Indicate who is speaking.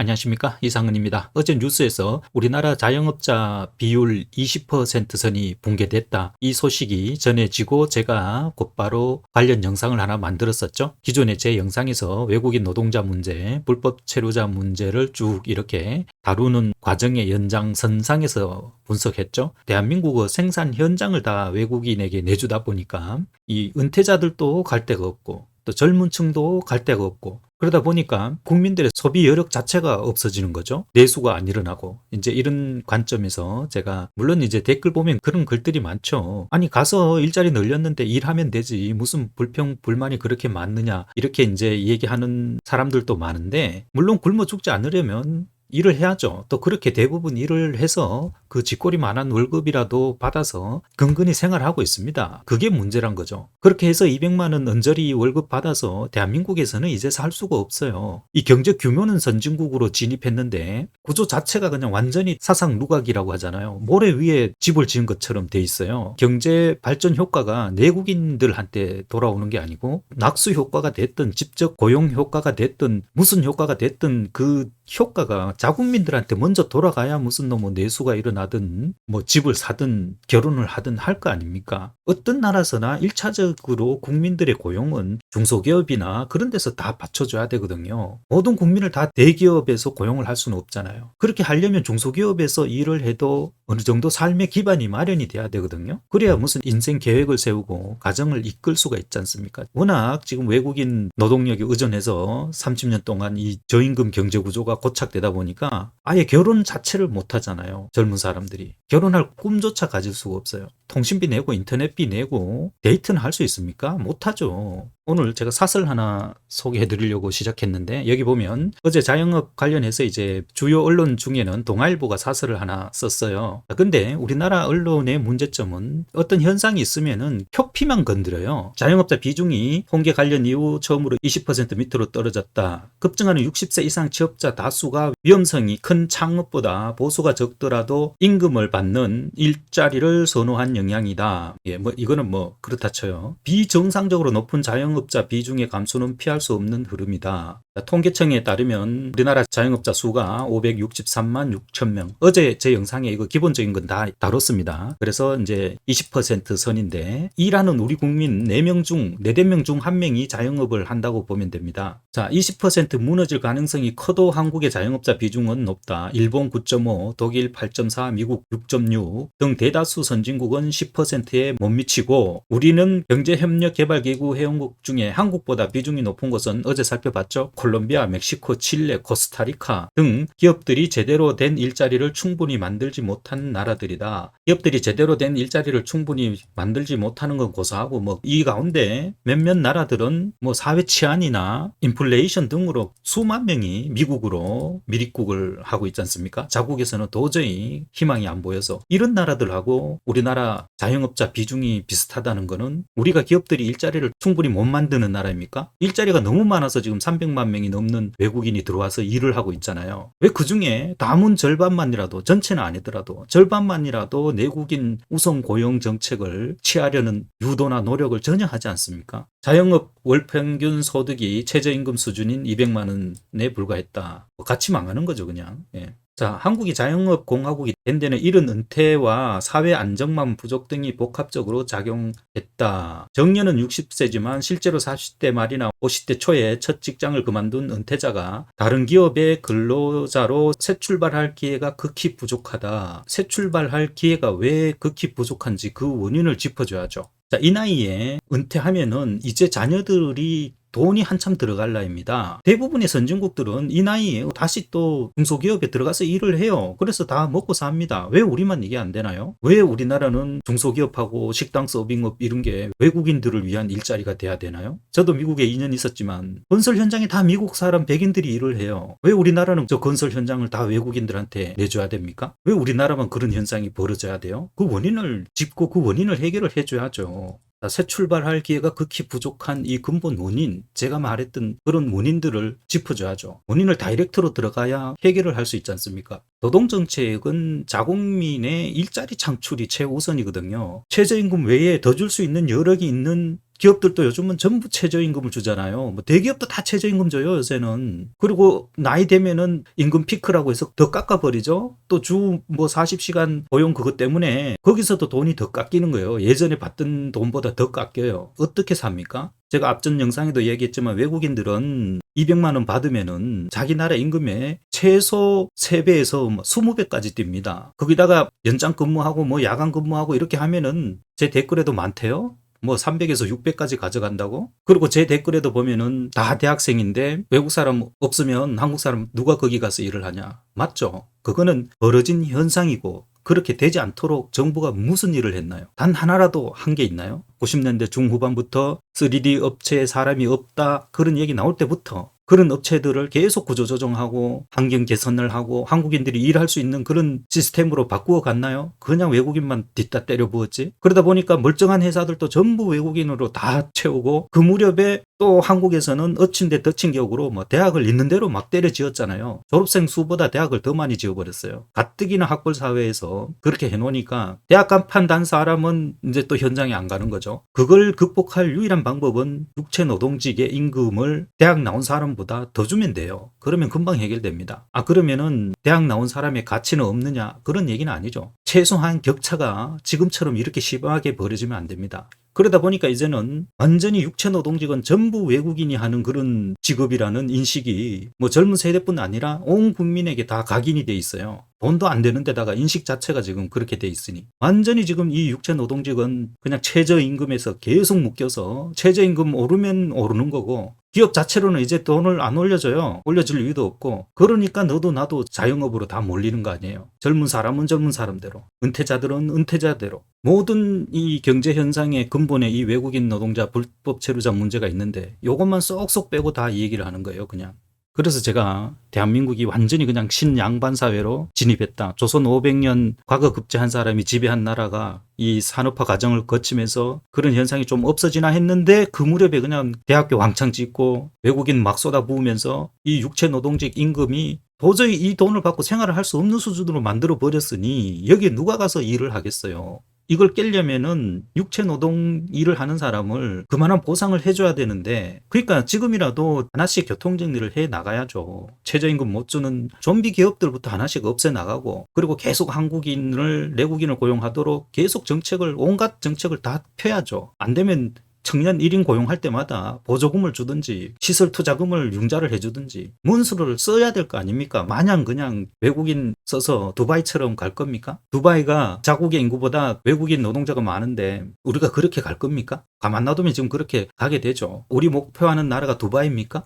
Speaker 1: 안녕하십니까, 이상은입니다. 어제 뉴스에서 우리나라 자영업자 비율 20% 선이 붕괴됐다, 이 소식이 전해지고 제가 곧바로 관련 영상을 하나 만들었었죠. 기존에 제 영상에서 외국인 노동자 문제, 불법 체류자 문제를 쭉 이렇게 다루는 과정의 연장선상에서 분석했죠. 대한민국의 생산 현장을 다 외국인에게 내주다 보니까 이 은퇴자들도 갈 데가 없고 또 젊은 층도 갈 데가 없고, 그러다 보니까 국민들의 소비 여력 자체가 없어지는 거죠. 내수가 안 일어나고. 이제 이런 관점에서 제가, 물론 이제 댓글 보면 그런 글들이 많죠. 아니, 가서 일자리 늘렸는데 일하면 되지, 무슨 불평 불만이 그렇게 많느냐, 이렇게 이제 얘기하는 사람들도 많은데, 물론 굶어 죽지 않으려면 일을 해야죠. 또 그렇게 대부분 일을 해서 그 쥐꼬리만한 월급이라도 받아서 근근히 생활하고 있습니다. 그게 문제란 거죠. 그렇게 해서 200만 원 언저리 월급 받아서 대한민국에서는 이제 살 수가 없어요. 이 경제 규모는 선진국으로 진입했는데 구조 자체가 그냥 완전히 사상 누각이라고 하잖아요. 모래 위에 집을 지은 것처럼 돼 있어요. 경제 발전 효과가 내국인들한테 돌아오는 게 아니고 낙수 효과가 됐든 직접 고용 효과가 됐든 무슨 효과가 됐든 그 효과가 자국민들한테 먼저 돌아가야 무슨 뭐 내수가 일어나든 뭐 집을 사든 결혼을 하든 할 거 아닙니까? 어떤 나라서나 1차적으로 국민들의 고용은 중소기업이나 그런 데서 다 받쳐줘야 되거든요. 모든 국민을 다 대기업에서 고용을 할 수는 없잖아요. 그렇게 하려면 중소기업에서 일을 해도 어느 정도 삶의 기반이 마련이 돼야 되거든요. 그래야 무슨 인생 계획을 세우고 가정을 이끌 수가 있지 않습니까? 워낙 지금 외국인 노동력에 의존해서 30년 동안 이 저임금 경제 구조가 고착되다 보니까 아예 결혼 자체를 못 하잖아요. 젊은 사람들이 결혼할 꿈조차 가질 수가 없어요. 통신비 내고 인터넷비 내고 데이트는 할 수 있습니까? 못 하죠. 오늘 제가 사설 하나 소개해 드리려고 시작했는데, 여기 보면 어제 자영업 관련해서 이제 주요 언론 중에는 동아일보가 사설을 하나 썼어요. 근데 우리나라 언론의 문제점은 어떤 현상이 있으면은 표피만 건드려요. 자영업자 비중이 통계 관련 이후 처음으로 20% 밑으로 떨어졌다. 급증하는 60세 이상 취업자 다수가 위험성이 큰 창업보다 보수가 적더라도 임금을 받는 일자리를 선호한 영향이다. 예, 뭐 이거는 뭐 그렇다 쳐요. 비정상적으로 높은 자영업자 비중의 감소는 피할 수 없는 흐름이다. 통계청에 따르면 우리나라 자영업자 수가 563만 6천 명. 어제 제 영상에 이거 기본적인 건 다 다뤘습니다. 그래서 이제 20% 선인데, 일하는 우리 국민 4명 중 4명 중 1명이 자영업을 한다고 보면 됩니다. 자, 20% 무너질 가능성이 커도 한국의 자영업자 비중은 높다. 일본 9.5, 독일 8.4, 미국 6.6 등 대다수 선진국은 10%에 못 미치고, 우리는 경제협력개발기구 회원국 중에 한국보다 비중이 높은 곳은 어제 살펴봤죠. 콜롬비아, 멕시코, 칠레, 코스타리카 등 기업들이 제대로 된 일자리를 충분히 만들지 못한 나라들이다. 기업들이 제대로 된 일자리를 충분히 만들지 못하는 건 고사하고, 뭐 이 가운데 몇몇 나라들은 뭐 사회 치안이나 인플레이션 등으로 수만 명이 미국으로 미립국을 하고 있지 않습니까? 자국에서는 도저히 희망이 안 보여서. 이런 나라들하고 우리나라 자영업자 비중이 비슷하다는 거는 우리가 기업들이 일자리를 충분히 못 만드는 나라입니까? 일자리가 너무 많아서 지금 300만 명이 넘는 외국인이 들어와서 일을 하고 있잖아요. 왜 그중에 남은 절반만이라도, 전체는 아니더라도 절반만이라도 내국인 우선 고용 정책을 취하려는 유도나 노력을 전혀 하지 않습니까? 자영업 월평균 소득이 최저임금 수준인 200만 원에 불과했다. 같이 망하는 거죠, 그냥. 예. 자, 한국이 자영업 공화국이 된 데는 이런 은퇴와 사회 안정망 부족 등이 복합적으로 작용했다. 정년은 60세지만 실제로 40대 말이나 50대 초에 첫 직장을 그만둔 은퇴자가 다른 기업의 근로자로 새 출발할 기회가 극히 부족하다. 새 출발할 기회가 왜 극히 부족한지 그 원인을 짚어줘야죠. 자, 이 나이에 은퇴하면은 이제 자녀들이 돈이 한참 들어갈 나이입니다. 대부분의 선진국들은 이 나이에 다시 또 중소기업에 들어가서 일을 해요. 그래서 다 먹고 삽니다. 왜 우리만 이게 안 되나요? 왜 우리나라는 중소기업하고 식당 서빙업 이런 게 외국인들을 위한 일자리가 돼야 되나요? 저도 미국에 2년 있었지만 건설 현장에 다 미국 사람 백인들이 일을 해요. 왜 우리나라는 저 건설 현장을 다 외국인들한테 내줘야 됩니까? 왜 우리나라만 그런 현상이 벌어져야 돼요? 그 원인을 짚고 그 원인을 해결을 해줘야죠. 새 출발할 기회가 극히 부족한 이 근본 원인, 제가 말했던 그런 원인들을 짚어줘야죠. 원인을 다이렉트로 들어가야 해결을 할 수 있지 않습니까? 노동정책은 자국민의 일자리 창출이 최우선이거든요. 최저임금 외에 더 줄 수 있는 여력이 있는 기업들도 요즘은 전부 최저임금을 주잖아요. 뭐 대기업도 다 최저임금 줘요, 요새는. 그리고 나이 되면은 임금 피크라고 해서 더 깎아버리죠. 또 주 뭐 40시간 고용 그것 때문에 거기서도 돈이 더 깎이는 거예요. 예전에 받던 돈보다 더 깎여요. 어떻게 삽니까? 제가 앞전 영상에도 얘기했지만 외국인들은 200만 원 받으면은 자기 나라 임금의 최소 3배에서 20배까지 뜁니다. 거기다가 연장 근무하고 뭐 야간 근무하고 이렇게 하면은 제 댓글에도 많대요. 뭐 300에서 600까지 가져간다고? 그리고 제 댓글에도 보면은 다 대학생인데 외국 사람 없으면 한국 사람 누가 거기 가서 일을 하냐? 맞죠? 그거는 벌어진 현상이고 그렇게 되지 않도록 정부가 무슨 일을 했나요? 단 하나라도 한 게 있나요? 90년대 중후반부터 3D 업체에 사람이 없다 그런 얘기 나올 때부터 그런 업체들을 계속 구조조정하고 환경 개선을 하고 한국인들이 일할 수 있는 그런 시스템으로 바꾸어 갔나요? 그냥 외국인만 뒷다 때려 부었지? 그러다 보니까 멀쩡한 회사들도 전부 외국인으로 다 채우고 그 무렵에 또 한국에서는 엎친 데 덮친 격으로 뭐 대학을 있는 대로 막 때려 지었잖아요. 졸업생 수보다 대학을 더 많이 지어버렸어요. 가뜩이나 학벌 사회에서 그렇게 해놓으니까 대학 간판 단 사람은 이제 또 현장에 안 가는 거죠. 그걸 극복할 유일한 방법은 육체 노동직의 임금을 대학 나온 사람보다 더 주면 돼요. 그러면 금방 해결됩니다. 그러면은 대학 나온 사람의 가치는 없느냐? 그런 얘기는 아니죠. 최소한 격차가 지금처럼 이렇게 심하게 벌어지면 안 됩니다. 그러다 보니까 이제는 완전히 육체 노동직은 전부 외국인이 하는 그런 직업이라는 인식이 뭐 젊은 세대뿐 아니라 온 국민에게 다 각인이 돼 있어요. 돈도 안 되는 데다가 인식 자체가 지금 그렇게 돼 있으니 완전히 지금 이 육체 노동직은 그냥 최저임금에서 계속 묶여서 최저임금 오르면 오르는 거고 기업 자체로는 이제 돈을 안 올려줘요. 올려줄 이유도 없고 그러니까 너도 나도 자영업으로 다 몰리는 거 아니에요. 젊은 사람은 젊은 사람대로 은퇴자들은 은퇴자대로 모든 이 경제 현상의 근본에 이 외국인 노동자 불법 체류자 문제가 있는데 이것만 쏙쏙 빼고 다 이 얘기를 하는 거예요 그냥. 그래서 제가 대한민국이 완전히 그냥 신양반 사회로 진입했다. 조선 500년 과거 급제한 사람이 지배한 나라가 이 산업화 과정을 거치면서 그런 현상이 좀 없어지나 했는데 그 무렵에 그냥 대학교 왕창 짓고 외국인 막 쏟아부으면서 이 육체 노동직 임금이 도저히 이 돈을 받고 생활을 할 수 없는 수준으로 만들어 버렸으니 여기에 누가 가서 일을 하겠어요. 이걸 깨려면은 육체 노동 일을 하는 사람을 그만한 보상을 해줘야 되는데 그러니까 지금이라도 하나씩 교통정리를 해 나가야죠. 최저임금 못 주는 좀비 기업들부터 하나씩 없애 나가고 그리고 계속 한국인을 내국인을 고용하도록 계속 정책을 온갖 정책을 다 펴야죠. 안 되면 청년 1인 고용할 때마다 보조금을 주든지 시설 투자금을 융자를 해주든지 문수를 써야 될 거 아닙니까? 마냥 그냥 외국인 써서 두바이처럼 갈 겁니까? 두바이가 자국의 인구보다 외국인 노동자가 많은데 우리가 그렇게 갈 겁니까? 가만 놔두면 지금 그렇게 가게 되죠. 우리 목표하는 나라가 두바이입니까?